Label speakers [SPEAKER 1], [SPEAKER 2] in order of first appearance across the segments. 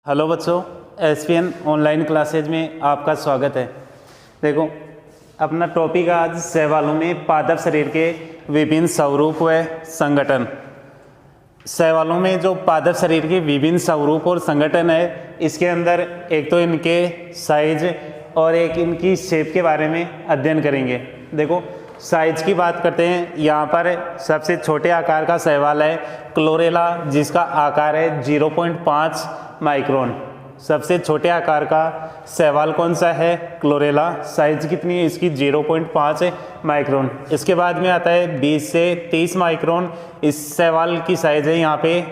[SPEAKER 1] Hello बच्चों, ESPN online classes में आपका स्वागत है। देखो, अपना टॉपिक आज शैवालों में पादप शरीर के विभिन्न स्वरूप व संगठन। शैवालों में जो पादप शरीर के विभिन्न स्वरूप और संगठन है, इसके अंदर एक तो इनके साइज और एक इनकी शेप के बारे में अध्ययन करेंगे। देखो, साइज की बात करते हैं। यहाँ पर सबसे छोटे आकार का शैवाल है क्लोरेला, जिसका आकार है 0.5 माइक्रोन। सबसे छोटे आकार का शैवाल कौन सा है? क्लोरेला। साइज कितनी है इसकी? 0.5 माइक्रोन। इसके बाद में आता है 20 से 30 माइक्रोन। इस शैवाल की साइज है। यहाँ पे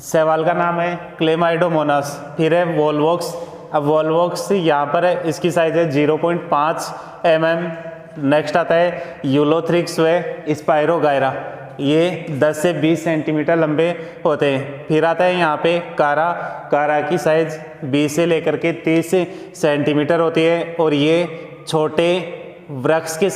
[SPEAKER 1] शैवाल का नाम है क्लेमाइडोमोनास। फिर है वोल्वोक्स। अब वोल्वोक्स यहाँ पर है, इसकी साइज है 0.5 mm। नेक्स्ट आता है यूलोथ्रिक्स व स्पायरोगायरा, ये 10 से 20 सेंटीमीटर लंबे होते हैं। फिर आता है यहाँ पे कारा की साइज 20 से लेकर के 30 सेंटीमीटर होती है और ये छोटे वृक्ष के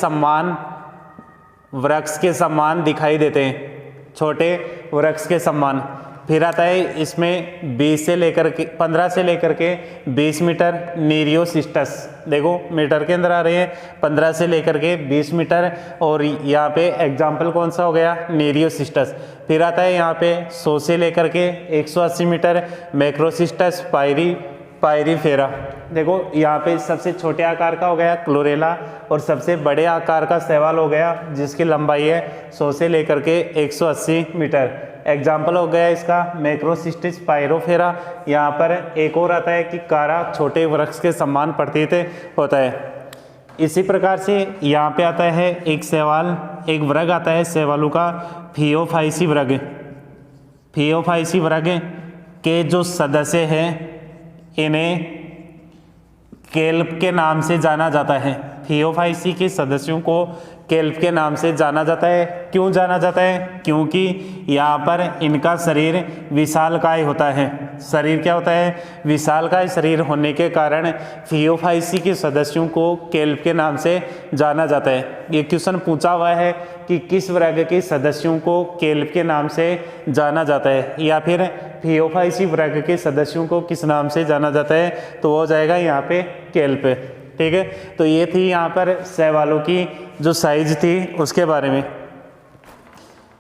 [SPEAKER 1] समान दिखाई देते हैं, छोटे वृक्ष के समान। फिर आता है इसमें 15 से लेकर के 20 मीटर नीरियोसिस्टस। देखो, मीटर के अंदर आ रहे हैं 15 से लेकर के 20 मीटर, और यहाँ पे एग्जाम्पल कौन सा हो गया? नीरियोसिस्टस। फिर आता है यहाँ पे 100 से लेकर के 180 मीटर मैक्रोसिस्टस पायरीफेरा। देखो, यहाँ पे सबसे छोटे आकार का हो गया क्लोरेला और सबसे बड़े आकार का शैवाल हो गया जिसकी लंबाई है 100 से लेकर के 180 मीटर। एग्जाम्पल हो गया इसका मैक्रोसिस्टिस पायरोफेरा। यहाँ पर एक और आता है कि कारा, छोटे वृक्ष के समान प्रतीत होता है। इसी प्रकार से यहाँ पे आता है एक वर्ग आता है शैवालों का, फियोफाइसी वर्ग। फियोफाइसी वर्ग के जो सदस्य हैं इन्हें केल्प के नाम से जाना जाता है। फियोफाइसी के सदस्यों को केल्प के नाम से जाना जाता है। क्यों जाना जाता है? क्योंकि यहाँ पर इनका शरीर विशालकाय होता है। शरीर क्या होता है? विशालकाय शरीर होने के कारण फियोफाइसी के सदस्यों को केल्प के नाम से जाना जाता है। ये क्वेश्चन पूछा हुआ है कि किस वर्ग के सदस्यों को केल्प के नाम से जाना जाता है, या फिर फियोफाइसी वर्ग के सदस्यों को किस नाम से जाना जाता है, तो वो हो जाएगा यहाँ पे केल्प। ठीक है, तो ये थी यहाँ पर शैवालों की जो साइज थी उसके बारे में।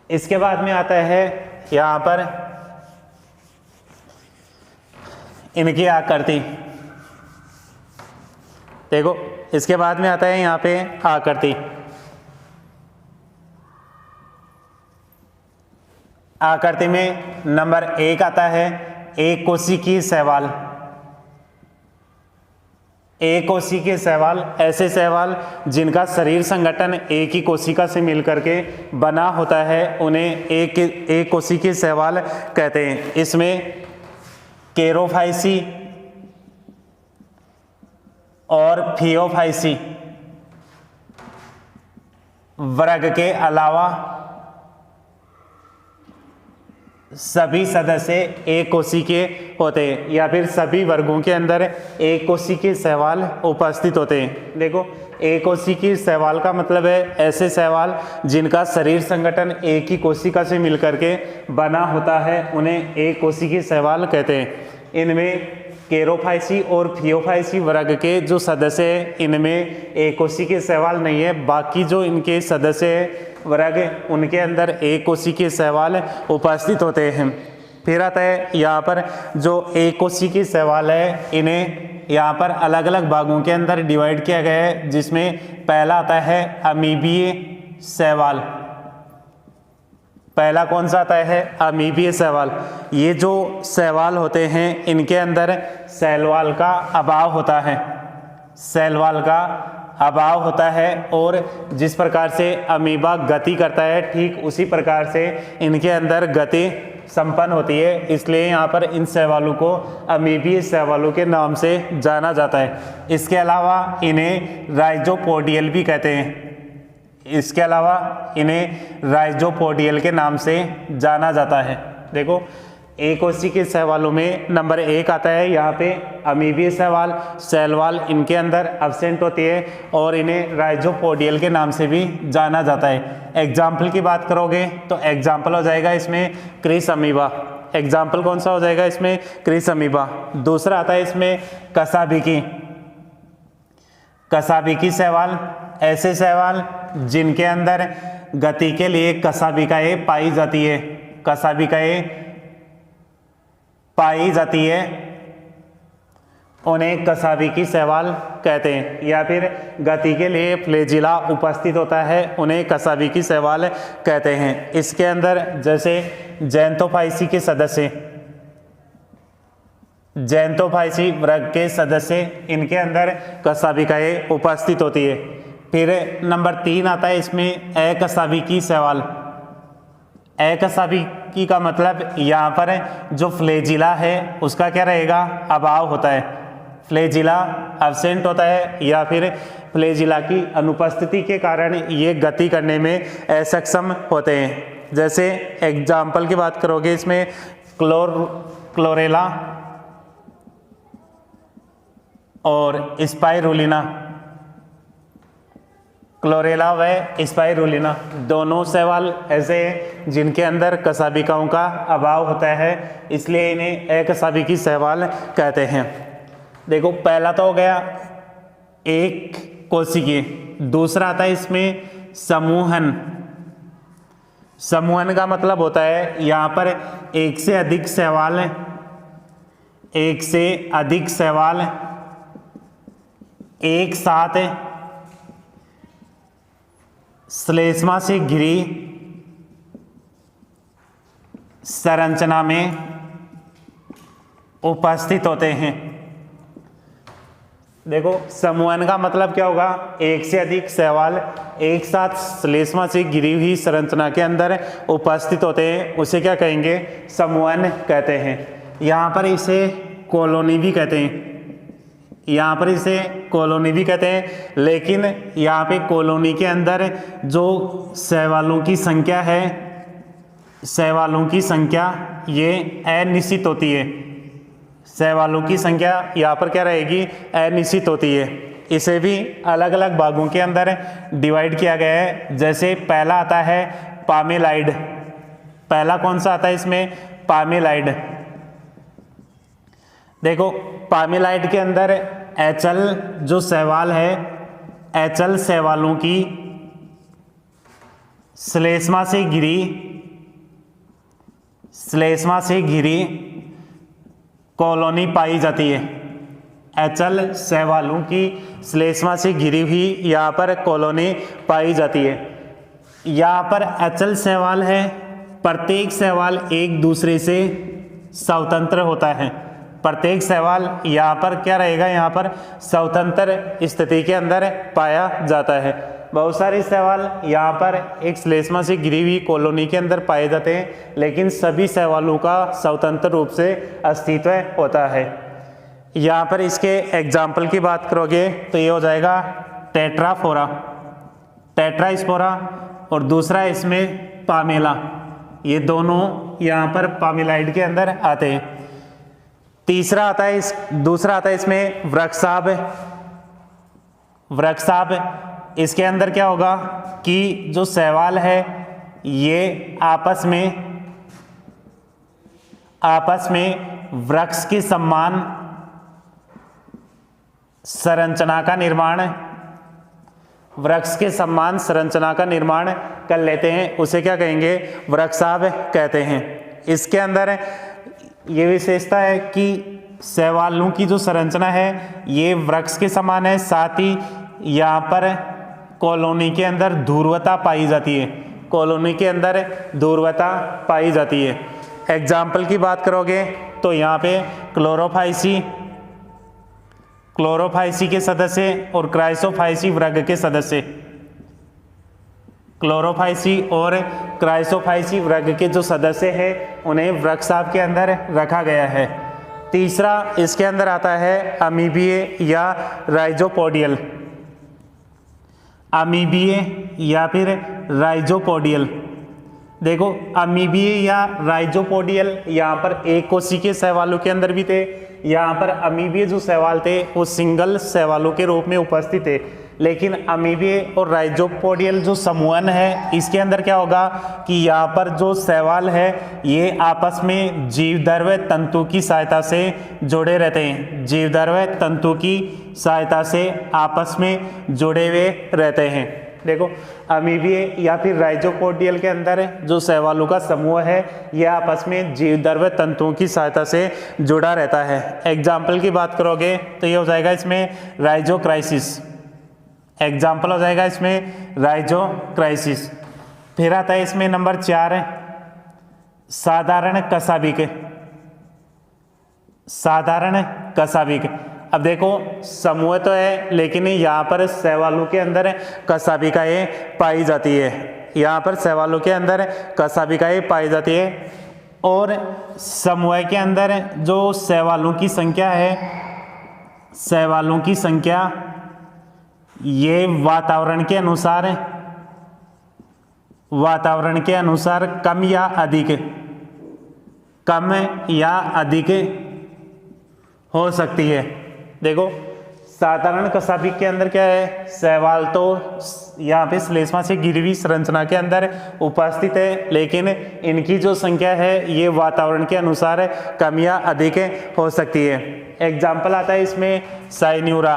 [SPEAKER 1] इसके बाद में आता है यहाँ पर इनकी आकृति। देखो, इसके बाद में आता है यहाँ पे आकृति। आकृति में नंबर 1 आता है एक कोशिकीय शैवाल। एक कोशिकीय शैवाल ऐसे शैवाल जिनका शरीर संगठन एक ही कोशिका से मिलकर के बना होता है, उन्हें एक कोशिकीय शैवाल कहते हैं। इसमें केरोफाइसी और फियोफाइसी वर्ग के अलावा सभी सदस्य एक कोशिकीय होते हैं, या फिर सभी वर्गों के अंदर एक कोशिकीय शैवाल उपस्थित होते हैं। देखो, एक कोशिकीय शैवाल का मतलब है ऐसे शैवाल जिनका शरीर संगठन एक ही कोशिका से मिलकर के बना होता है, उन्हें एक कोशिकीय शैवाल कहते हैं। इनमें केरोफाइसी और फियोफाइसी वर्ग के जो सदस्य हैं, इनमें एक कोशिकीय शैवाल नहीं है। बाकी जो इनके सदस्य हैं वर्ग, उनके अंदर एक कोशिकीय शैवाल उपस्थित होते हैं। फिर आता है यहाँ पर जो एक कोशिकीय शैवाल है, इन्हें यहाँ पर अलग अलग भागों के अंदर डिवाइड किया गया है, जिसमें पहला आता है अमीबीय शैवाल। पहला कौन सा आता है? अमीबीय शैवाल। ये जो शैवाल होते हैं, इनके अंदर सेल वॉल का अभाव होता है। सेल वॉल का अभाव होता है, और जिस प्रकार से अमीबा गति करता है, ठीक उसी प्रकार से इनके अंदर गति संपन्न होती है। इसलिए यहाँ पर इन शैवालों को अमीबीय शैवालों के नाम से जाना जाता है। इसके अलावा इन्हें राइजोपोडियल भी कहते हैं। इसके अलावा इन्हें राइजोपोडियल के नाम से जाना जाता है। देखो, एक कोशिकीय शैवालों में नंबर 1 आता है यहाँ पे अमीबीय शैवाल। सेल वॉल इनके अंदर एब्सेंट होती है और इन्हें राइजोपोडियल के नाम से भी जाना जाता है। एग्जाम्पल की बात करोगे तो एग्जाम्पल हो जाएगा इसमें क्रिस अमीबा। एग्जाम्पल कौन सा हो जाएगा इसमें, क्रिस अमीबा। दूसरा आता है इसमें कसाबिकी शैवाल, ऐसे शैवाल जिनके अंदर गति के लिए कसाबिकाएं पाई जाती है, कसाबिकाएं पाई जाती है, उन्हें कसाबिकी शैवाल कहते हैं। या फिर गति के लिए फ्लैजिला उपस्थित होता है, उन्हें कसाबिकी शैवाल कहते हैं। इसके अंदर जैसे ज़ैंथोफाइसी के सदस्य, ज़ैंथोफाइसी वर्ग के सदस्य, इनके अंदर कसाबिकाएं उपस्थित होती है। फिर नंबर 3 आता है इसमें अकसाबिकी शैवाल। अकसाबिकी का मतलब यहाँ पर जो फ्लैजिला है उसका क्या रहेगा, अभाव होता है, फ्लैजिला एब्सेंट होता है, या फिर फ्लैजिला की अनुपस्थिति के कारण ये गति करने में असक्षम होते हैं। जैसे एग्जाम्पल की बात करोगे इसमें क्लोरेला और स्पाइरुलिना, क्लोरेला व स्पाइरुलिना दोनों शैवाल ऐसे हैं जिनके अंदर कसाबिकाओं का अभाव होता है, इसलिए इन्हें अकसाबिकी शैवाल कहते हैं। देखो पहला तो हो गया एक कोशिकीय, दूसरा आता है इसमें समूहन। समूहन का मतलब होता है यहाँ पर एक से अधिक शैवाल, एक से अधिक शैवाल एक साथ श्लेष्मा से घिरी संरचना में उपस्थित होते हैं। देखो समूहन का मतलब क्या होगा, एक से अधिक शैवाल एक साथ श्लेष्मा से घिरी हुई संरचना के अंदर उपस्थित होते हैं, उसे क्या कहेंगे, समूहन कहते हैं। यहाँ पर इसे कॉलोनी भी कहते हैं, यहाँ पर इसे कॉलोनी भी कहते हैं, लेकिन यहाँ पे कॉलोनी के अंदर जो शैवालों की संख्या है, शैवालों की संख्या ये अनिश्चित होती है। शैवालों की संख्या यहाँ पर क्या रहेगी, अनिश्चित होती है। इसे भी अलग अलग भागों के अंदर डिवाइड किया गया है। जैसे पहला आता है पामेलाइड, पहला कौन सा आता है इसमें, पामेलाइड। देखो पामेलाइड के अंदर एचल जो शैवाल है, एचल शैवालों की श्लेष्मा से घिरी कॉलोनी पाई जाती है। एचल शैवालों की श्लेष्मा से घिरी हुई यहाँ पर कॉलोनी पाई जाती है। यहाँ पर एचल शैवाल है, प्रत्येक शैवाल एक दूसरे से स्वतंत्र होता है। प्रत्येक शैवाल यहाँ पर क्या रहेगा, यहाँ पर स्वतंत्र स्थिति के अंदर पाया जाता है। बहुत सारे शैवाल यहाँ पर एक श्लेष्मा से घिरी हुई कॉलोनी के अंदर पाए जाते हैं, लेकिन सभी शैवालों का स्वतंत्र रूप से अस्तित्व होता है। यहाँ पर इसके एग्जाम्पल की बात करोगे तो ये हो जाएगा टेट्राफोरा, टेट्रास्पोरा, और दूसरा इसमें पामेला। ये दोनों यहाँ पर पामेलाइड के अंदर आते हैं। दूसरा आता है इसमें वृक्षाभ। इसके अंदर क्या होगा कि जो शैवाल है ये आपस में वृक्ष के समान संरचना का निर्माण कर लेते हैं, उसे क्या कहेंगे, वृक्षाभ कहते हैं। इसके अंदर ये विशेषता है कि शैवालों की जो संरचना है ये वृक्ष के समान है, साथ ही यहाँ पर कॉलोनी के अंदर ध्रुवता पाई जाती है, कॉलोनी के अंदर ध्रुवता पाई जाती है। एग्जाम्पल की बात करोगे तो यहाँ पे क्लोरोफाइसी के सदस्य और क्राइसोफाइसी वर्ग के सदस्य, क्लोरोफाइसी और क्राइसोफाइसी वर्ग के जो सदस्य हैं उन्हें वृक्षाभ के अंदर रखा गया है। तीसरा इसके अंदर आता है अमीबीय या राइजोपोडियल, अमीबीय या फिर राइजोपोडियल। देखो अमीबीय या राइजोपोडियल यहाँ पर एक कोशिकीय शैवालों के अंदर भी थे, यहाँ पर अमीबीय जो शैवाल थे वो सिंगल शैवालों के रूप में उपस्थित थे। लेकिन अमीबे और राइजोपोडियल जो समूहन है इसके अंदर क्या होगा कि यहाँ पर जो शैवाल है ये आपस में जीवद्रव्य तंतु की सहायता से जुड़े रहते हैं, जीवद्रव्य तंतु की सहायता से आपस में जुड़े हुए रहते हैं। देखो अमीबे या फिर राइजोपोडियल के अंदर जो शैवालों का समूह है यह आपस में जीवद्रव्य तंतुओं की सहायता से जुड़ा रहता है। एग्जाम्पल की बात करोगे तो ये हो जाएगा इसमें राइजोक्राइसिस, एग्जाम्पल हो जाएगा इसमें राइजोक्राइसिस। फिर आता है इसमें नंबर 4 साधारण कसाबिक, साधारण कसाबिक। अब देखो समूह तो है लेकिन यहाँ पर शैवालों के अंदर कसाबिकाएँ पाई जाती है, यहाँ पर शैवालों के अंदर कसाबिकाएँ पाई जाती है। और समूह के अंदर जो शैवालों की संख्या है, शैवालों की संख्या ये वातावरण के अनुसार कम या अधिक हो सकती है। देखो साधारण कसाबिक के अंदर क्या है, शैवाल तो यहाँ पे श्लेष्मा से घिरी हुई संरचना के अंदर उपस्थित है लेकिन इनकी जो संख्या है ये वातावरण के अनुसार कम या अधिक हो सकती है। एग्जाम्पल आता है इसमें साइन्यूरा,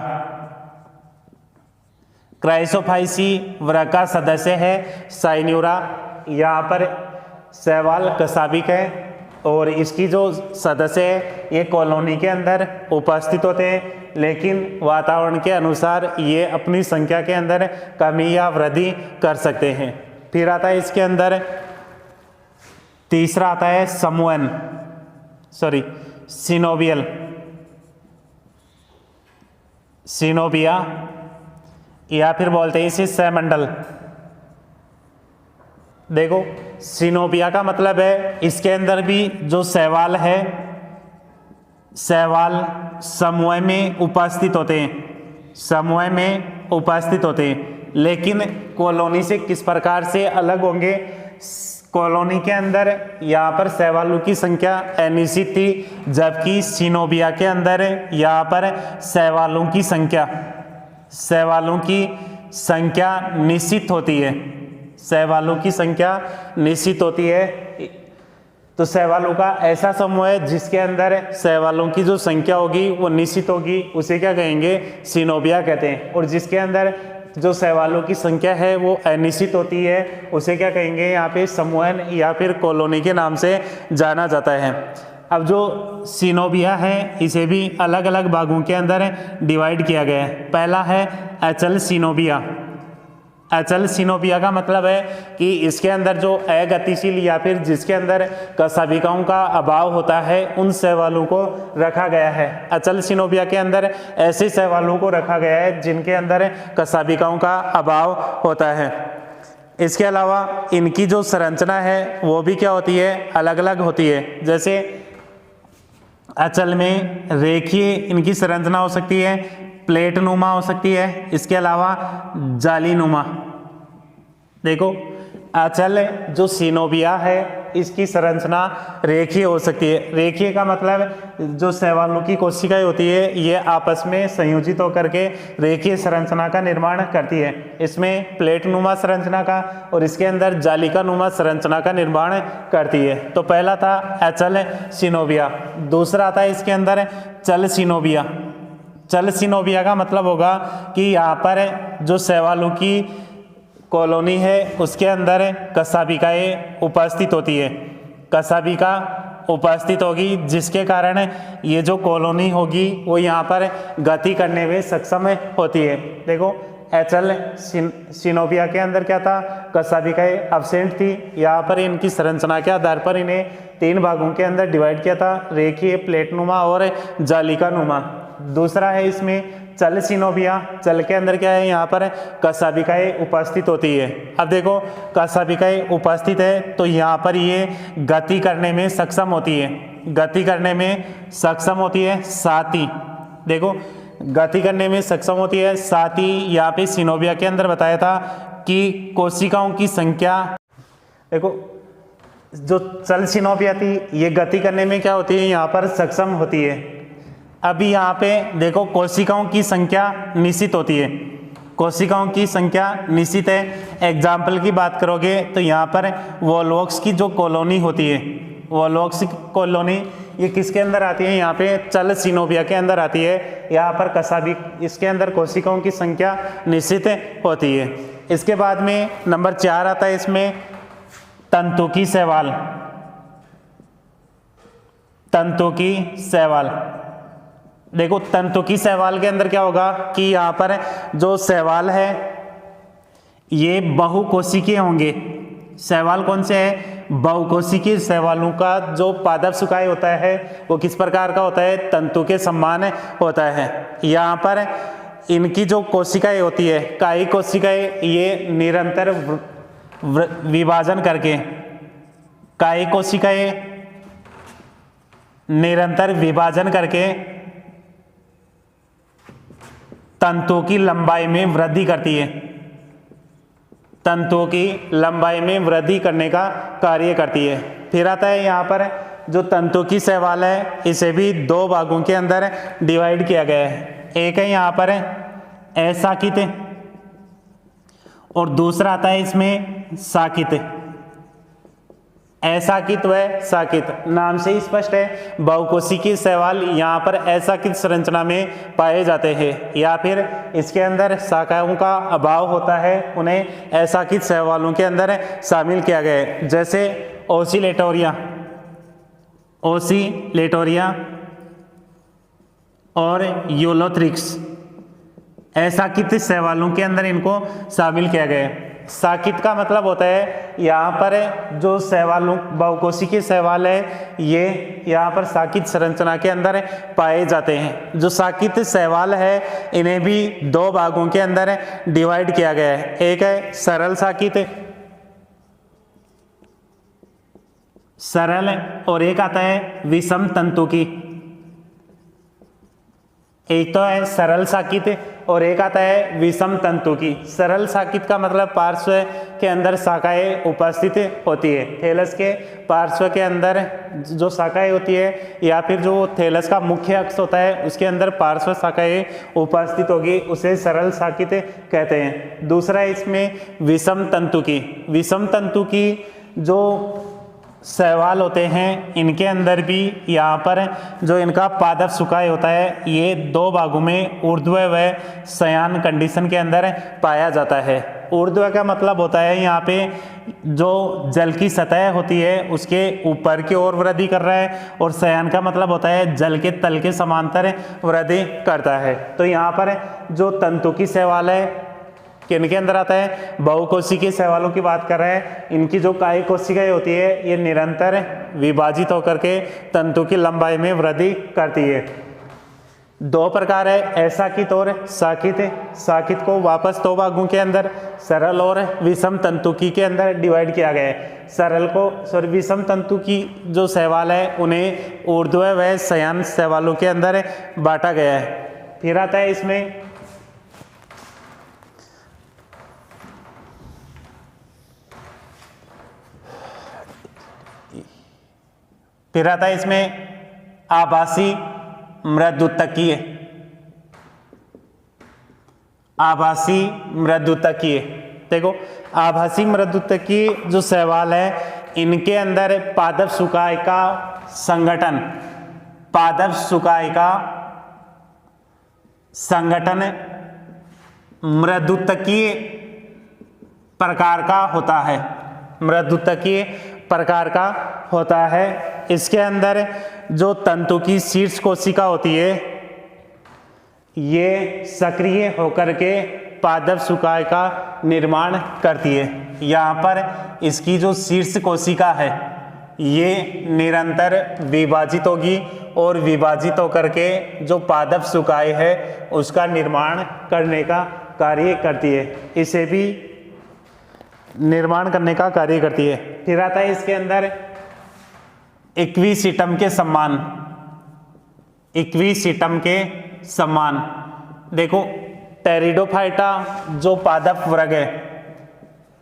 [SPEAKER 1] क्राइसोफाइसी वर्ग का सदस्य है साइन्यूरा। यहाँ पर शैवाल कसाबिक है और इसकी जो सदस्य है ये कॉलोनी के अंदर उपस्थित होते हैं लेकिन वातावरण के अनुसार ये अपनी संख्या के अंदर कमी या वृद्धि कर सकते हैं। फिर आता है इसके अंदर तीसरा आता है सिनोबिया या फिर बोलते हैं इसे सैमंडल। देखो सिनोबिया का मतलब है इसके अंदर भी जो शैवाल है, शैवाल समूह में उपस्थित होते हैं, समूह में उपस्थित होते हैं लेकिन कॉलोनी से किस प्रकार से अलग होंगे। कॉलोनी के अंदर यहाँ पर शैवालों की संख्या अनिश्चित थी जबकि सिनोबिया के अंदर यहाँ पर शैवालों की संख्या निश्चित होती है, शैवालों की संख्या निश्चित होती है। तो शैवालों का ऐसा समूह है जिसके अंदर शैवालों की जो संख्या होगी वो निश्चित होगी, उसे क्या कहेंगे, सिनोबिया कहते हैं। और जिसके अंदर जो शैवालों की संख्या है वो अनिश्चित होती है उसे क्या कहेंगे, यहाँ पे समूहन या फिर कॉलोनी के नाम से जाना जाता है। अब जो सिनोबिया है इसे भी अलग अलग भागों के अंदर डिवाइड किया गया है। पहला है अचल सिनोबिया। अचल सिनोबिया का मतलब है कि इसके अंदर जो अगतिशील या फिर जिसके अंदर कसाबिकाओं का अभाव होता है उन शैवालों को रखा गया है। अचल सिनोबिया के अंदर ऐसे शैवालों को रखा गया है जिनके अंदर कसाबिकाओं का अभाव होता है। इसके अलावा इनकी जो संरचना है वो भी क्या होती है, अलग अलग होती है। जैसे अचल में रेखीय इनकी संरचना हो सकती है, प्लेट नुमा हो सकती है, इसके अलावा जाली नुमा। देखो अचल जो सिनोबिया है इसकी संरचना रेखीय हो सकती है। रेखीय का मतलब जो शैवालों की कोशिकाएं होती है ये आपस में संयोजित होकर के रेखीय संरचना का निर्माण करती है। इसमें प्लेट नुमा संरचना का और इसके अंदर जालिका नुमा संरचना का निर्माण करती है। तो पहला था अचल सिनोबिया। दूसरा था इसके अंदर चल सिनोबिया। चल सिनोबिया का मतलब होगा कि यहाँ पर जो शैवालों की कॉलोनी है उसके अंदर कसाबिकाएँ उपस्थित होती है, कसाबिका उपस्थित होगी जिसके कारण ये जो कॉलोनी होगी वो यहाँ पर गति करने में सक्षम होती है। देखो एचल सिनोबिया के अंदर क्या था, कसाबिकाएँ अब्सेंट थी। यहाँ पर इनकी संरचना के आधार पर इन्हें 3 भागों के अंदर डिवाइड किया था, रेखीय, प्लेटनुमा और जालिका नुमा। दूसरा है इसमें चल सिनोबिया। चल के अंदर क्या है, यहाँ पर कसाबिकाएँ उपस्थित होती है। अब देखो कसाबिकाएँ उपस्थित है तो यहाँ पर ये गति करने में सक्षम होती है, गति करने में सक्षम होती है। साथ ही देखो गति करने में सक्षम होती है, साथ ही यहाँ पे सिनोबिया के अंदर बताया था कि कोशिकाओं की संख्या, देखो जो चल सिनोबिया थी ये गति करने में क्या होती है, यहाँ पर सक्षम होती है। अभी यहाँ पे देखो कोशिकाओं की संख्या निश्चित होती है, कोशिकाओं की संख्या निश्चित है। एग्जाम्पल की बात करोगे तो यहाँ पर वॉल्वॉक्स की जो कॉलोनी होती है, वॉल्वॉक्स की कॉलोनी ये किसके अंदर आती है, यहाँ पे चल सिनोविया के अंदर आती है। यहाँ पर कसाबी, इसके अंदर कोशिकाओं की संख्या निश्चित होती है। इसके बाद में नंबर 4 आता है इसमें तंतुकी शैवाल। तंतुकी शैवाल, देखो तंतुकी शैवाल के अंदर क्या होगा कि यहाँ पर जो शैवाल है ये बहुकोशिकीय होंगे। शैवाल कौन से है, बहुकोशिकीय शैवालों का जो पादप सुकाय होता है वो किस प्रकार का होता है, तंतु के समान होता है। यहाँ पर इनकी जो कोशिकाएं होती है, कायी कोशिकाएं, ये निरंतर विभाजन करके, कायी कोशिकाएं निरंतर विभाजन करके तंतुओं की लंबाई में वृद्धि करती है, तंतुओं की लंबाई में वृद्धि करने का कार्य करती है। फिर आता है यहाँ पर जो तंतु की शैवाल है, इसे भी 2 भागों के अंदर डिवाइड किया गया है। एक है यहाँ पर असाकित और दूसरा आता है इसमें साकित। असाकित व साकित, नाम से ही स्पष्ट है बहुकोशिकीय शैवाल यहाँ पर असाकित संरचना में पाए जाते हैं, या फिर इसके अंदर शाखाओं का अभाव होता है, उन्हें असाकित शैवालों के अंदर शामिल किया गया है। जैसे ओसिलेटोरिया, ओसिलेटोरिया और यूलोथ्रिक्स, असाकित शैवालों के अंदर इनको शामिल किया गया है। साकित का मतलब होता है यहाँ पर जो शैवालों, बहुकोशिकीय शैवाल है ये यहाँ पर साकित संरचना के अंदर पाए जाते हैं। जो साकित शैवाल है इन्हें भी 2 भागों के अंदर डिवाइड किया गया है। एक है सरल साकित, सरल, और एक आता है विषम तंतु की। एक तो है सरल साकित और एक आता है विषम तंतु की। सरल साकित का मतलब पार्श्व के अंदर शाखाएं उपस्थित होती है। थैलस के पार्श्व के अंदर जो शाखाएं होती है, या फिर जो थैलस का मुख्य अक्ष होता है उसके अंदर पार्श्व शाखाएं उपस्थित होगी, उसे सरल साकित कहते हैं। दूसरा है इसमें विषम तंतु की। विषम तंतु की जो शैवाल होते हैं इनके अंदर भी यहाँ पर जो इनका पादप सुकाय होता है ये 2 भागों में ऊर्ध्व व शयन कंडीशन के अंदर पाया जाता है। ऊर्ध्व का मतलब होता है यहाँ पे जो जल की सतह होती है उसके ऊपर की ओर वृद्धि कर रहा है, और शयन का मतलब होता है जल के तल के समांतर वृद्धि करता है। तो यहाँ पर जो तंतु की शैवाल है किनके अंदर आता है, बहुकोशिकीय शैवालों की बात कर रहे हैं। इनकी जो कायी कोशिकाएं होती है ये निरंतर विभाजित होकर के तंतु की लंबाई में वृद्धि करती है। 2 प्रकार है, असाकित और साकित। साकित को वापस 2 भागों के अंदर सरल और विषम तंतुकी के अंदर डिवाइड किया गया है। सरल को विषम तंतु की जो शैवाल है उन्हें ऊर्ध्व व शयन शैवालों के अंदर बांटा गया है। फिर आता है इसमें आभासी मृदुतकीय। आभासी मृदुतकीय, देखो आभासी मृदुतकीय जो शैवाल है इनके अंदर पादप सुकाय का संगठन, पादप सुकाय का संगठन मृदुतकीय प्रकार का होता है, मृदुतकीय प्रकार का होता है। इसके अंदर जो तंतु की शीर्ष कोशिका होती है ये सक्रिय होकर के पादप सुकाय का निर्माण करती है। यहाँ पर इसकी जो शीर्ष कोशिका है ये निरंतर विभाजित होगी और विभाजित होकर के जो पादप सुकाय है उसका निर्माण करने का कार्य करती है, इसे भी निर्माण करने का कार्य करती है। फिर आता है इसके अंदर इक्विसिटम के सम्मान, इक्विसिटम के सम्मान। देखो टेरिडोफाइटा जो पादप वर्ग है,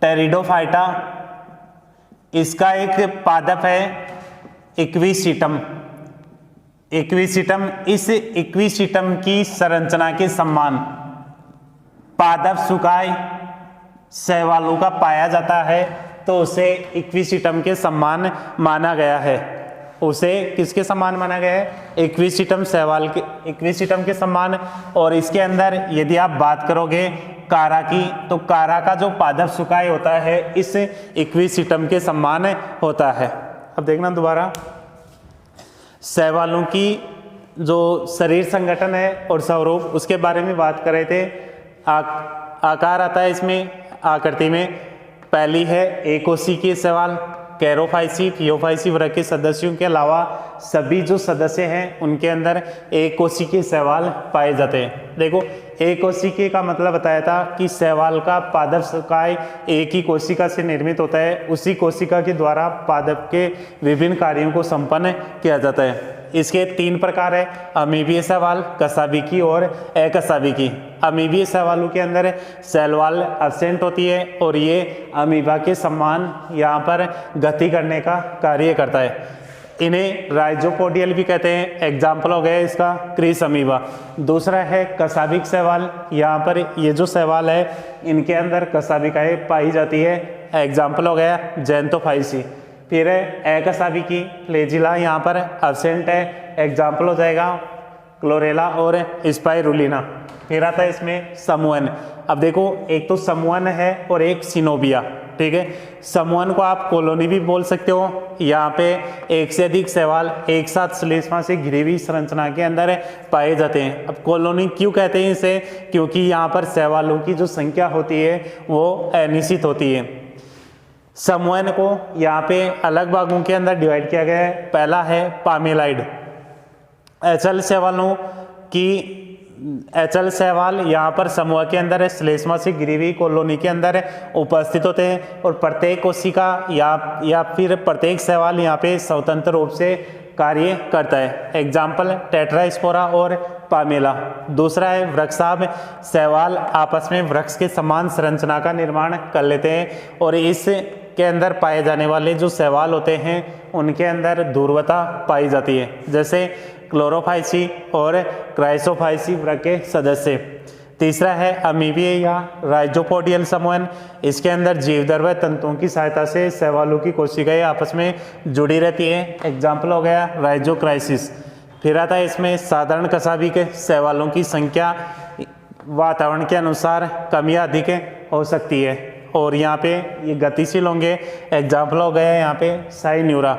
[SPEAKER 1] टेरिडोफाइटा इसका एक पादप है इक्विसिटम। इक्विसिटम, इस इक्विसिटम की संरचना के सम्मान, पादप सुकाय शैवालों का पाया जाता है तो उसे इक्विसिटम के समान माना गया है। उसे किसके समान माना गया है? इक्विसिटम शैवाल के, इक्विसिटम के समान। और इसके अंदर यदि आप बात करोगे कारा की, तो कारा का जो पादप सुकाय होता है इस इक्विसिटम के समान होता है। अब देखना दोबारा, शैवालों की जो शरीर संगठन है और स्वरूप उसके बारे में बात कर रहे थे। आकार आता है इसमें आकृति में, पहली है एकोशिकीय शैवाल, कैरोफाइसी थियोफाइसी वर्ग के सदस्यों के अलावा सभी जो सदस्य हैं उनके अंदर एक कोशिकीय शैवाल पाए जाते हैं। देखो एक कोशिकीय का मतलब बताया था कि शैवाल का पादप सुकाय एक ही कोशिका से निर्मित होता है, उसी कोशिका के द्वारा पादप के विभिन्न कार्यों को संपन्न किया जाता है। इसके 3 प्रकार है, अमीबीय शैवाल, कसाबिकी और अकसाबिकी। अमीबीय शैवालों के अंदर सेल वॉल एब्सेंट होती है और ये अमीबा के समान यहाँ पर गति करने का कार्य करता है। इन्हें राइजोपोडियल भी कहते हैं। एग्जाम्पल हो गया इसका क्रीस अमीबा। दूसरा है कसाबिक शैवाल, यहाँ पर ये जो शैवाल है इनके अंदर कसाबिकाएँ पाई जाती है। एग्जाम्पल हो गया जैंथोफाइसी। फिर है अकसाबिकी, फ्लैजिला यहाँ पर एब्सेंट है। एग्जाम्पल हो जाएगा क्लोरेला और स्पाइरुलिना। फिर आता है इसमें समूहन। अब देखो एक तो समूहन है और एक सिनोबिया, ठीक है। समूहन को आप कॉलोनी भी बोल सकते हो। यहाँ पे एक से अधिक शैवाल एक साथ श्लेष्मा से घिरी हुई संरचना के अंदर पाए जाते हैं। अब कॉलोनी क्यों कहते हैं इसे? क्योंकि यहाँ पर शैवालों की जो संख्या होती है वो अनिश्चित होती है। समूहन को यहाँ पे अलग भागों के अंदर डिवाइड किया गया है। पहला है पामेलाइड, एचल शैवालों की, एचल शैवाल यहाँ पर समूह के अंदर श्लेष्मा से घिरी हुई कॉलोनी के अंदर उपस्थित होते हैं और प्रत्येक कोशिका या फिर प्रत्येक शैवाल यहाँ पे स्वतंत्र रूप से कार्य करता है। एग्जाम्पल टेट्रास्पोरा और पामेला। दूसरा है वृक्षाभ, शैवाल आपस में वृक्ष के समान संरचना का निर्माण कर लेते हैं और इस के अंदर पाए जाने वाले जो शैवाल होते हैं उनके अंदर ध्रुवता पाई जाती है, जैसे क्लोरोफाइसी और क्राइसोफाइसी वर्ग के सदस्य। तीसरा है अमीबीय या राइजोपोडियल समूहन। इसके अंदर जीवद्रव्य तंतुओं की सहायता से शैवालों की कोशिकाएं आपस में जुड़ी रहती है। एग्जाम्पल हो गया राइजोक्राइसिस। फिर आता है इसमें साधारण कसाबिक शैवालों की संख्या वातावरण के अनुसार कम या अधिक हो सकती है और यहाँ पे ये गतिशील होंगे। एग्जाम्पल हो गया यहाँ पे साइन्यूरा।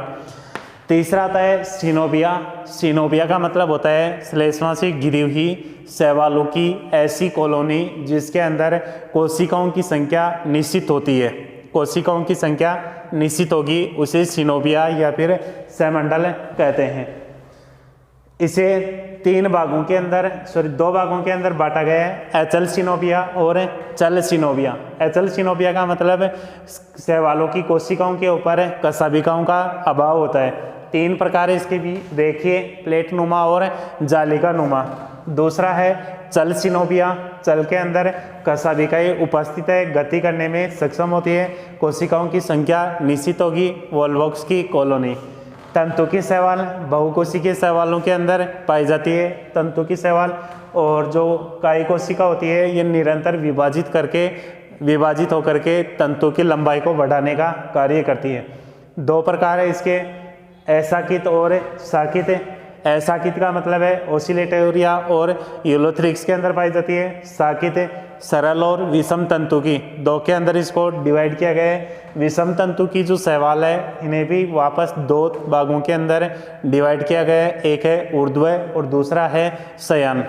[SPEAKER 1] तीसरा आता है सिनोबिया। सिनोबिया का मतलब होता है श्लेष्मा से घिरी हुई शैवालों की ऐसी कॉलोनी जिसके अंदर कोशिकाओं की संख्या निश्चित होती है। कोशिकाओं की संख्या निश्चित होगी, उसे सिनोबिया या फिर सैमंडल कहते हैं। इसे 2 भागों के अंदर बांटा गया है, एचल सिनोबिया और चल सिनोबिया। एचल सिनोबिया का मतलब शैवालों की कोशिकाओं के ऊपर कसाबिकाओं का अभाव होता है। 3 प्रकार है इसके भी, देखिए प्लेट नुमा और जालिका नुमा। दूसरा है चल सिनोबिया, चल के अंदर कसाबिकाएं उपस्थित है, गति करने में सक्षम होती है, कोशिकाओं की संख्या निश्चित होगी, वोल्वोक्स की कॉलोनी। तंतु की शैवाल बहुकोशिकीय शैवालों के अंदर पाई जाती है। तंतु की शैवाल और जो काई कोशिका होती है ये निरंतर विभाजित होकर के तंतु की लंबाई को बढ़ाने का कार्य करती है। 2 प्रकार है इसके, असाकित और साकित। असाकित का मतलब है ओसिलेटोरिया और यूलोथ्रिक्स के अंदर पाई जाती है। साकित सरल और विषम तंतु की, 2 के अंदर इसको डिवाइड किया गया है। विषम तंतु की जो शैवाल है इन्हें भी वापस 2 भागों के अंदर डिवाइड किया गया है। एक है ऊर्ध्व और दूसरा है शयन।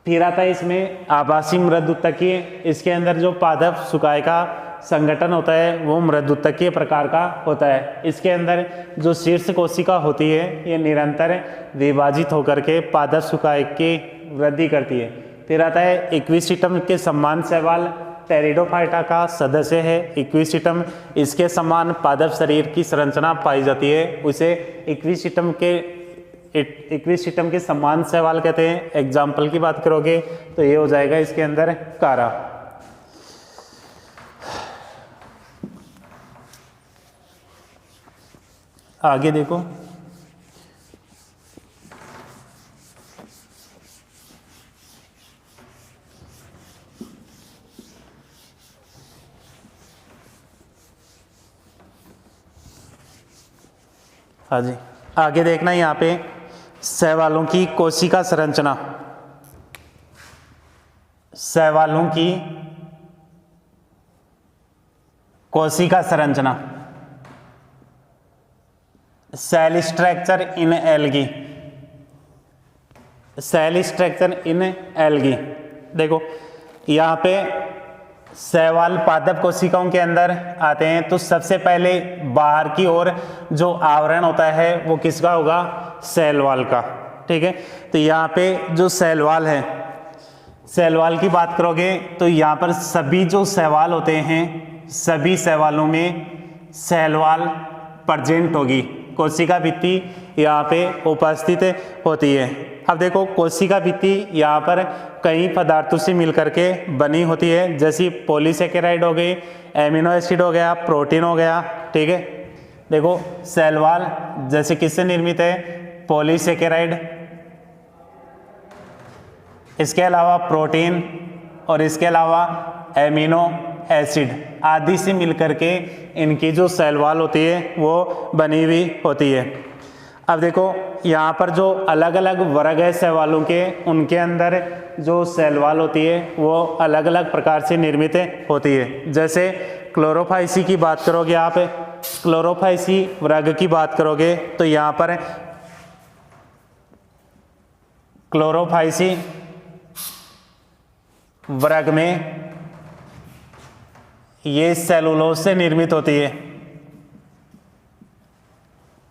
[SPEAKER 1] फिर आता है इसमें आभासी मृदुतकीय। इसके अंदर जो पादप सुकाय का संगठन होता है वो मृदुतकीय प्रकार का होता है। इसके अंदर जो शीर्ष कोशिका होती है ये निरंतर विभाजित होकर के पादप सुकाय की वृद्धि करती है। फिर आता है इक्विसिटम के समान शैवाल, टेरिडोफाइटा का सदस्य है इक्विसिटम। इसके समान पादप शरीर की संरचना पाई जाती है, उसे इक्विसिटम के समान शैवाल कहते हैं। एग्जाम्पल की बात करोगे तो ये हो जाएगा इसके अंदर कारा। आगे देखो, हाँ जी, आगे देखना यहाँ पे शैवालों की कोशिका संरचना। शैवालों की कोशिका संरचना, cell structure in algae. Cell structure in algae, देखो यहाँ पे शैवाल पादप कोशिकाओं के अंदर आते हैं तो सबसे पहले बाहर की ओर जो आवरण होता है वो किसका होगा? सेल वॉल का। ठीक है, तो यहाँ पे जो सेल वॉल है, सेल वॉल की बात करोगे तो यहाँ पर सभी जो शैवाल होते हैं, सभी शैवालों में सेल वॉल प्रेजेंट होगी, कोशिका भित्ति यहाँ पे उपस्थित होती है। अब देखो कोशिका भित्ति यहाँ पर कई पदार्थों से मिलकर के बनी होती है, जैसी पॉलीसेकेराइड हो गई, एमिनो एसिड हो गया, प्रोटीन हो गया। ठीक है, देखो सेल वॉल जैसे किससे निर्मित है? पॉलीसेकेराइड, इसके अलावा प्रोटीन और इसके अलावा एमिनो एसिड आदि से मिलकर के इनकी जो सेल वॉल होती है वो बनी हुई होती है। अब देखो यहाँ पर जो अलग अलग वर्ग है शैवालों के, उनके अंदर जो सेल वॉल होती है वो अलग अलग प्रकार से निर्मित होती है। जैसे क्लोरोफाइसी की बात करोगे आप, क्लोरोफाइसी वर्ग की बात करोगे तो यहाँ पर क्लोरोफाइसी वर्ग में ये सेलुलोज से निर्मित होती है।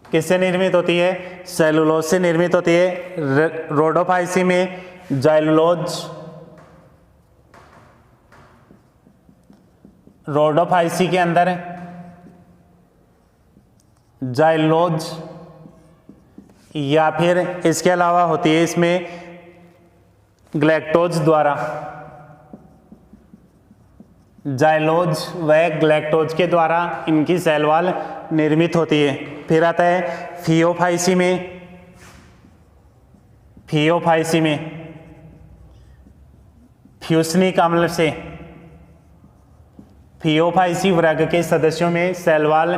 [SPEAKER 1] किससे निर्मित होती है? सेलुलोज से निर्मित होती है। रोडोफाइसी में जाइलोज, रोडोफाइसी के अंदर जाइलोज या फिर इसके अलावा होती है इसमें ग्लैक्टोज द्वारा, जाइलोज व ग्लैक्टोज के द्वारा इनकी सेल वॉल निर्मित होती है। फिर आता है फियोफाइसी में, फियोफाइसी में फ्यूसनिक अम्ल से, फियोफाइसी वर्ग के सदस्यों में सेल वॉल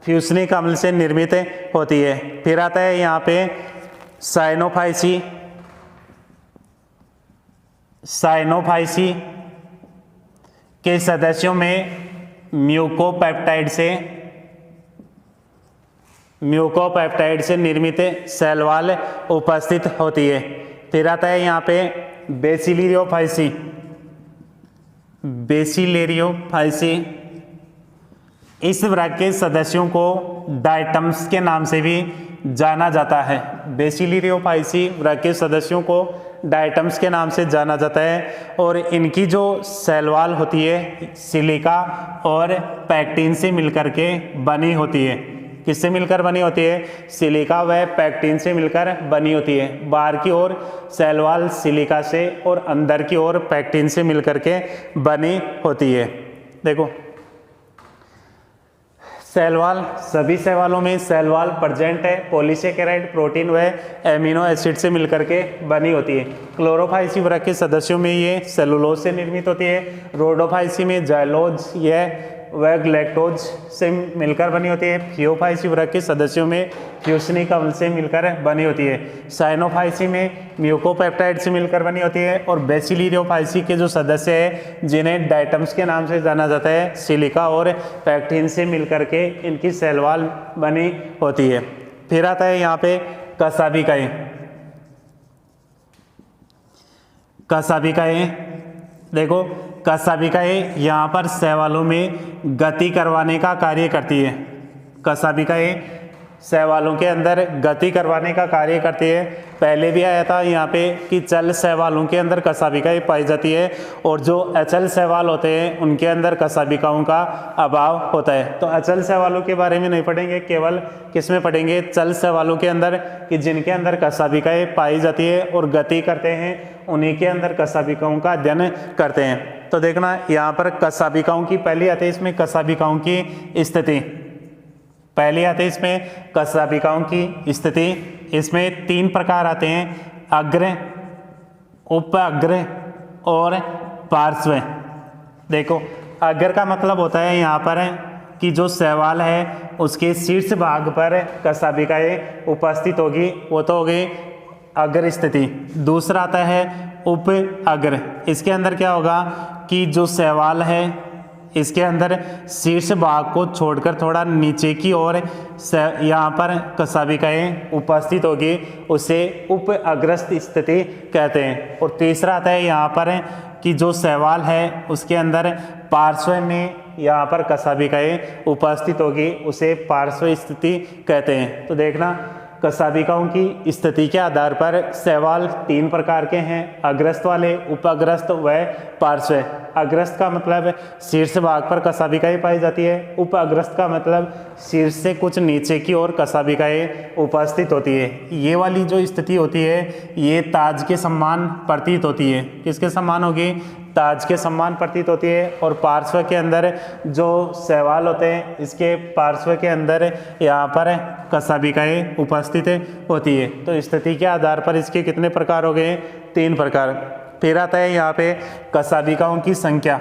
[SPEAKER 1] फ्यूसनिक अम्ल से निर्मित होती है। फिर आता है यहाँ पे साइनोफाइसी, साइनोफाइसी के सदस्यों में म्यूकोपेप्टाइड से, म्यूकोपेप्टाइड से निर्मित सेल वॉल उपस्थित होती है। फिर आता है यहाँ पे बेसिलियोफाइसी, बेसिलेरियोफाइसी इस वर्ग के सदस्यों को डायटम्स के नाम से भी जाना जाता है। बेसिलियोफाइसी वर्ग के सदस्यों को डायटम्स के नाम से जाना जाता है और इनकी जो सेल वॉल होती है सिलिका और पैक्टिन से मिलकर के बनी होती है। किससे मिलकर बनी होती है? सिलिका व पैक्टिन से मिलकर बनी होती है। बाहर की ओर सेल वॉल सिलिका से और अंदर की ओर पैक्टिन से मिलकर के बनी होती है। देखो सेल वॉल, सभी शैवालों में सेल वॉल प्रेजेंट है, पॉलीसेकेराइड, प्रोटीन व एमिनो एसिड से मिलकर के बनी होती है। क्लोरोफाइसी वर्ग के सदस्यों में ये सेलुलोज से निर्मित होती है। रोडोफाइसी में जाइलोज व ग्लैक्टोज से मिलकर बनी होती है। फियोफाइसी वर्ग के सदस्यों में फ्यूसनिक अम्ल से मिलकर बनी होती है। साइनोफाइसी में म्यूकोपेप्टाइड से मिलकर बनी होती है। और बेसिलियोफाइसी के जो सदस्य हैं जिन्हें डायटम्स के नाम से जाना जाता है, सिलिका और पैक्टिन से मिलकर के इनकी सेल वॉल बनी होती है। फिर आता है यहाँ पे कसाबिकाएं। कसाबिकाएं, देखो कसाबिकाएं यहाँ पर शैवालों में गति करवाने का कार्य करती है। कसाबिकाएं शैवालों के अंदर गति करवाने का कार्य करती है। पहले भी आया था यहाँ पे कि चल शैवालों के अंदर कसाबिकाएं पाई जाती है और जो अचल शैवाल होते हैं उनके अंदर कसाबिकाओं का अभाव होता है। तो अचल शैवालों के बारे में नहीं पढ़ेंगे, केवल किस में पढ़ेंगे? चल शैवालों के अंदर, कि जिनके अंदर कसाबिकाएं पाई जाती है और गति करते हैं, उन्हीं के अंदर कसाबिकाओं का अध्ययन करते हैं। तो देखना यहाँ पर कसाबिकाओं की पहली आती है इसमें कसाबिकाओं की स्थिति, पहले आते हैं इसमें कसाबिकाओं की स्थिति। इसमें 3 प्रकार आते हैं, अग्र, उप अग्र और पार्श्व। देखो अग्र का मतलब होता है यहाँ पर कि जो शैवाल है उसके शीर्ष भाग पर कशाभिकाएं उपस्थित होगी, वो तो हो गई अग्र स्थिति। दूसरा आता है उप अग्र। इसके अंदर क्या होगा कि जो शैवाल है इसके अंदर शीर्ष भाग को छोड़कर थोड़ा नीचे की ओर यहाँ पर कशाभिकाएं उपस्थित होगी, उसे उप अग्रस्त स्थिति कहते हैं। और तीसरा आता है यहाँ पर कि जो शैवाल है उसके अंदर पार्श्व में यहाँ पर कशाभिकाएं उपस्थित होगी, उसे पार्श्व स्थिति कहते हैं। तो देखना कशाभिकाओं की स्थिति के आधार पर शैवाल 3 प्रकार के हैं, अग्रस्त वाले, उपअग्रस्त व पार्श्व। अग्रस्त का मतलब शीर्ष भाग पर कशाभिकाएं पाई जाती है, उपअग्रस्त का मतलब शीर्ष से कुछ नीचे की ओर कशाभिकाएं उपस्थित होती है। ये वाली जो स्थिति होती है ये ताज के समान प्रतीत होती है। किसके समान होगी? ताज के समान प्रतीत होती है। और पार्श्व के अंदर जो शैवाल होते हैं इसके पार्श्व के अंदर यहाँ पर कशाभिकाएं उपस्थित होती है। तो स्थिति के आधार पर इसके कितने प्रकार हो गए? 3 प्रकार। फिर आता है यहाँ पे कशाभिकाओं की संख्या।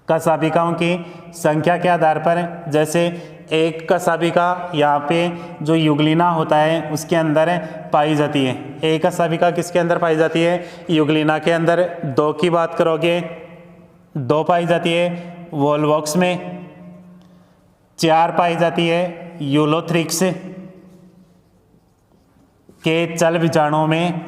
[SPEAKER 1] कशाभिकाओं की संख्या के आधार पर, जैसे एक कशाभिका यहाँ पे जो युगलिना होता है उसके अंदर पाई जाती है। एक कशाभिका किसके अंदर पाई जाती है? युगलिना के अंदर। 2 की बात करोगे 2 पाई जाती है वोल्वॉक्स में। 4 पाई जाती है यूलोथ्रिक्स के चल बीजाणुओं में।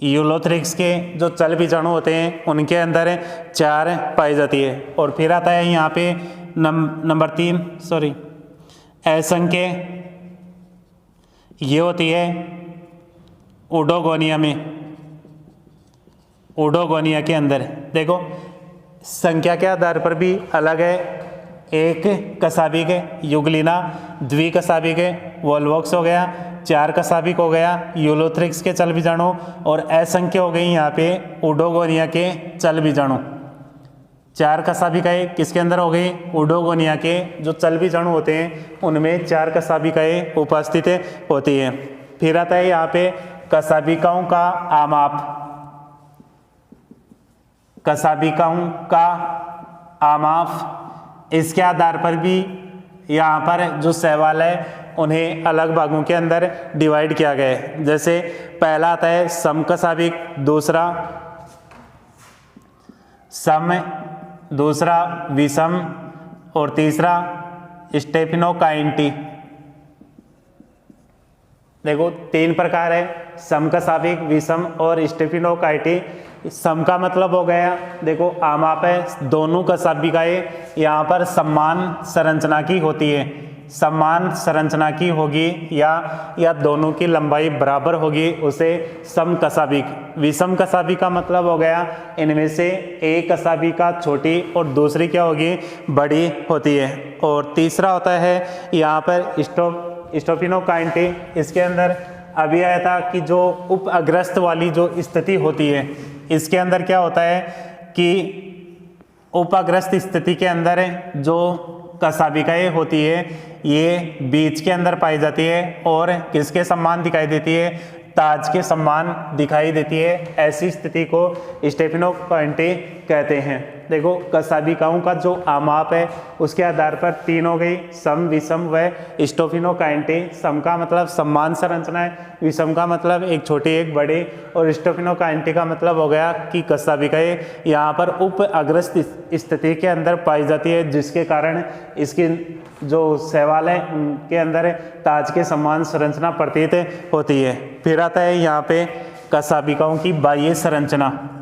[SPEAKER 1] यूलोथ्रिक्स के जो चल बीजाणु होते हैं उनके अंदर 4 पाई जाती है। और फिर आता है यहाँ पे नंबर 3 असंख्य। ये होती है ओडोगोनिया में। ओडोगोनिया के अंदर देखो संख्या के आधार पर भी अलग है। एक कशाभिक युगलिना, द्विकशाभिक वोल्वॉक्स हो गया, 4 कशाभिक हो गया यूलोथ्रिक्स के चल बीजाणु, और असंख्य हो गई यहाँ पे ओडोगोनिया के चल बीजाणु। 4 कशाभिकाएं किसके अंदर हो गई? ओडोगोनिया के जो चल बीजाणु होते हैं उनमें 4 कशाभिकाएं उपस्थित होती है। फिर आता है यहाँ पे कशाभिकाओं का आमाप। कशाभिकाओं का आमाप, इसके आधार पर भी यहाँ पर जो शैवाल है उन्हें अलग भागों के अंदर डिवाइड किया गया है। जैसे पहला आता है समकशाभिक, दूसरा सम, दूसरा विषम और तीसरा स्टेफिनोकाइंटी। देखो 3 प्रकार है, समकशाभिक, विषम और स्टेफिनोकाइंटी। सम का मतलब हो गया, देखो आमाप है, दोनों कशाभिकाएं यहाँ पर समान संरचना की होती है। समान संरचना की होगी या दोनों की लंबाई बराबर होगी, उसे समकशाभिक। विषम कशाभिक का मतलब हो गया इनमें से एक कशाभिका छोटी और दूसरी क्या होगी? बड़ी होती है। और तीसरा होता है यहाँ पर स्टेफिनोकाइंटी। इसके अंदर अभी आया था कि जो उप अग्रस्त वाली जो स्थिति होती है इसके अंदर क्या होता है कि उपाग्रस्त स्थिति के अंदर जो कशाभिकाएं होती है ये बीज के अंदर पाई जाती है और किसके समान दिखाई देती है? ताज के समान दिखाई देती है। ऐसी स्थिति को स्टेफिनोकाइंटी कहते हैं। देखो कशाभिकाओं का जो आमाप है उसके आधार पर 3 हो गई, सम, विषम व स्टेफिनोकाइंटी। सम का मतलब समान संरचना है, विषम का मतलब एक छोटी एक बड़ी, और स्टेफिनोकाइंटी का मतलब हो गया कि कशाभिकाएं यहाँ पर उप अग्रस्त स्थिति के अंदर पाई जाती है, जिसके कारण इसकी जो शैवाल है उनके अंदर ताज के समान संरचना प्रतीत होती है। फिर आता है यहाँ पे कशाभिकाओं की बाह्य संरचना।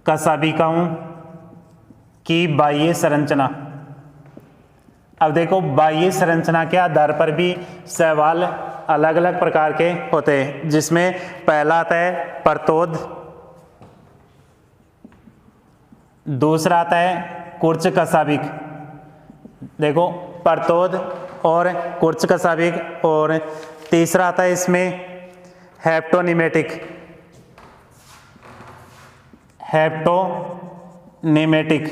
[SPEAKER 1] कशाभिकाओं की बाह्य संरचना। अब देखो बाह्य संरचना के आधार पर भी शैवाल अलग अलग प्रकार के होते हैं, जिसमें पहला आता है परतोद, दूसरा आता है कुर्च कशाभिक। देखो परतोद और कुर्च कशाभिक, और तीसरा आता है इसमें हेप्टोनिमेटिक। हेप्टोनिमेटिक।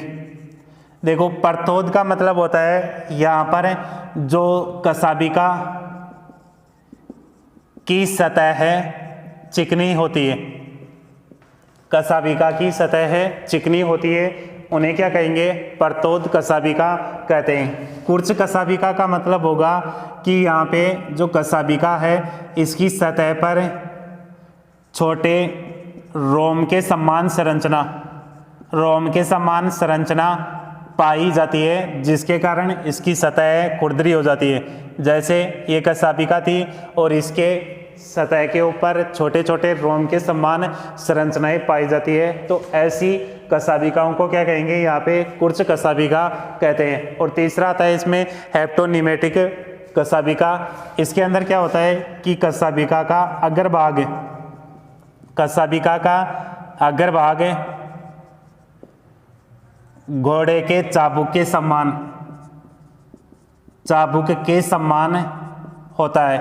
[SPEAKER 1] देखो परतोद का मतलब होता है यहाँ पर जो कशाभिका की सतह है चिकनी होती है। कशाभिका की सतह है चिकनी होती है उन्हें क्या कहेंगे, परतोद कशाभिका कहते हैं। कुर्च कशाभिका का मतलब होगा कि यहाँ पे जो कशाभिका है इसकी सतह पर छोटे रोम के समान संरचना पाई जाती है, जिसके कारण इसकी सतह खुरदरी हो जाती है। जैसे ये कशाभिका थी और इसके सतह के ऊपर छोटे छोटे रोम के समान संरचनाएं पाई जाती है, तो ऐसी कशाभिकाओं को क्या कहेंगे, यहाँ पे कुर्च कशाभिका कहते हैं। और तीसरा आता है इसमें हेप्टोनिमेटिक कशाभिका। इसके अंदर क्या होता है कि कशाभिका का अग्रभाग घोड़े के चाबुक के समान होता है,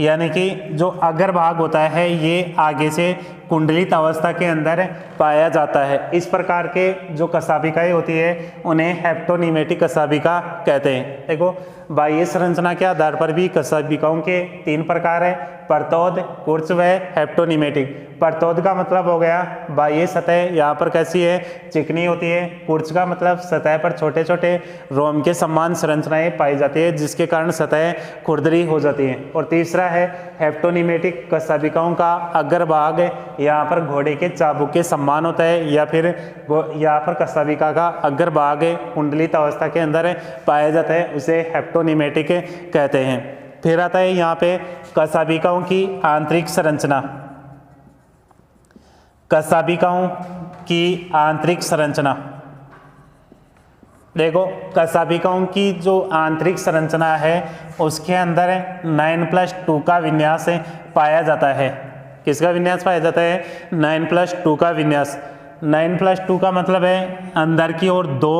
[SPEAKER 1] यानी कि जो अग्रभाग होता है ये आगे से कुंडलित अवस्था के अंदर पाया जाता है। इस प्रकार के जो कशाभिकाएं होती है उन्हें हेप्टोनिमेटिक कशाभिका कहते हैं। देखो, बाह्य संरचना के आधार पर भी कशाभिकाओं के 3 प्रकार है, परतोद, कुर्च व हेप्टोनिमेटिक। परतोद का मतलब हो गया बाह्य सतह यहाँ पर कैसी है, चिकनी होती है। कुर्च का मतलब सतह पर छोटे छोटे रोम के समान संरचनाएं पाई जाती है, जिसके कारण सतह खुरदरी हो जाती है। और तीसरा है हेप्टोनिमेटिक कशाभिकाओं का अग्रभाग यहाँ पर घोड़े के चाबुक के समान होता है, या फिर यहाँ पर कशाभिका का अग्रभाग कुंडलित अवस्था के अंदर पाया जाता है, उसे हेप्टोनिमेटिक कहते हैं। फिर आता है यहाँ पे कशाभिकाओं की आंतरिक संरचना। कशाभिकाओं की आंतरिक संरचना, देखो कशाभिकाओं की जो आंतरिक संरचना है उसके अंदर 9+2 का विन्यास पाया जाता है। किसका विन्यास पाया जाता है, 9+2 का विन्यास। 9+2 का मतलब है अंदर की ओर 2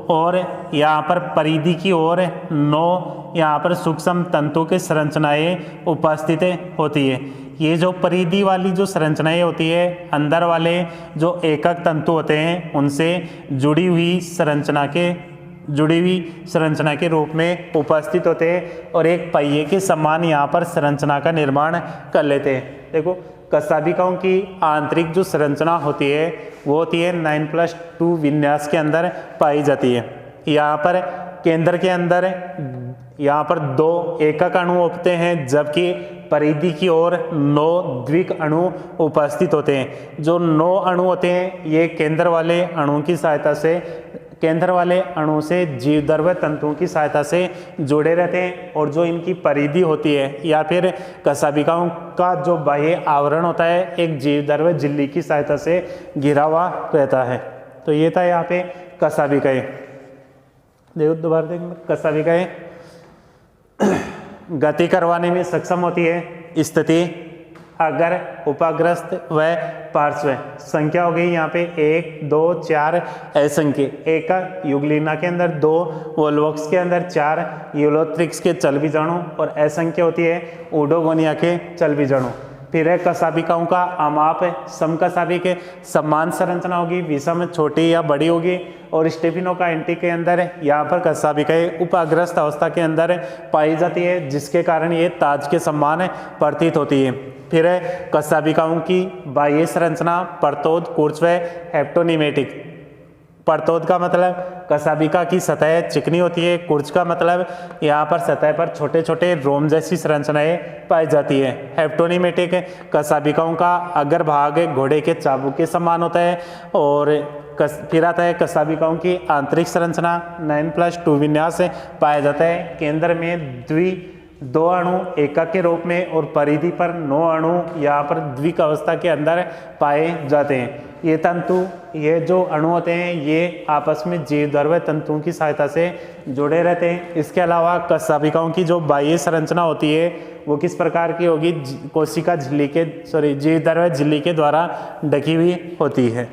[SPEAKER 1] और यहाँ पर परिधि की ओर 9 यहाँ पर सूक्ष्म तंतु की संरचनाएं उपस्थित होती है। ये जो परिधि वाली जो संरचनाएं होती है, अंदर वाले जो एकक तंतु होते हैं उनसे जुड़ी हुई संरचना के रूप में उपस्थित होते हैं और एक पहिए के समान यहाँ पर संरचना का निर्माण कर लेते हैं। देखो, कशाभिकाओं की आंतरिक जो संरचना होती है वो होती है 9+2 विन्यास के अंदर पाई जाती है। यहाँ पर केंद्र के अंदर यहाँ पर 2 एकक अणु होते हैं, जबकि परिधि की ओर 9 द्विक अणु उपस्थित होते हैं। जो 9 अणु होते हैं ये केंद्र वाले अणु से जीवद्रव्य तंतुओं की सहायता से जुड़े रहते हैं, और जो इनकी परिधि होती है या फिर कशाभिकाओं का जो बाह्य आवरण होता है एक जीवद्रव्य झिल्ली की सहायता से घिरा हुआ रहता है। तो ये था यहाँ पे कशाभिकाएं। देखो दोबारा देखें, कशाभिकाएं गति करवाने में सक्षम होती है स्थिति अगर उपग्रस्त व पार्श्व संख्या हो गई यहाँ पे 1 2 4 असंख्य, एक युगलिना के अंदर 2, वोल्वोक्स के अंदर 4, यूलोथ्रिक्स के चल बीजाणु और असंख्य होती है ऊडोगोनिया के चल बीजाणु। फिर है कशाभिकाओं का अमाप समकशाभिक समान संरचना होगी, विषम छोटी या बड़ी होगी। और स्टेफिनोकाइंटी के अंदर यहाँ पर कशाभिकाएं उपाग्रस्त अवस्था के अंदर पाई जाती है, जिसके कारण ये ताज के समान प्रतीत होती है। फिर है कशाभिकाओं की बाह्य संरचना परतोद, कुर्च व हेप्टोनिमेटिक। परतोद का मतलब कशाभिका की सतह चिकनी होती है, कुर्च का मतलब यहाँ पर सतह पर छोटे छोटे रोम जैसी संरचनाएं पाई जाती है। हेप्टोनिमेटिक कशाभिकाओं का अग्रभाग घोड़े के चाबुक के समान होता है। और फिर आता है कशाभिकाओं की आंतरिक संरचना 9+2 विन्यास पाया जाता है। केंद्र में 2 अणु एकक के रूप में और परिधि पर 9 अणु यहाँ पर द्विक अवस्था के अंदर पाए जाते हैं। ये जो अणु होते हैं ये आपस में जीवद्रव्य तंतुओं की सहायता से जुड़े रहते हैं। इसके अलावा कशाभिकाओं की जो बाह्य संरचना होती है वो किस प्रकार की होगी, जीवद्रव्य झिल्ली के द्वारा ढकी हुई होती है।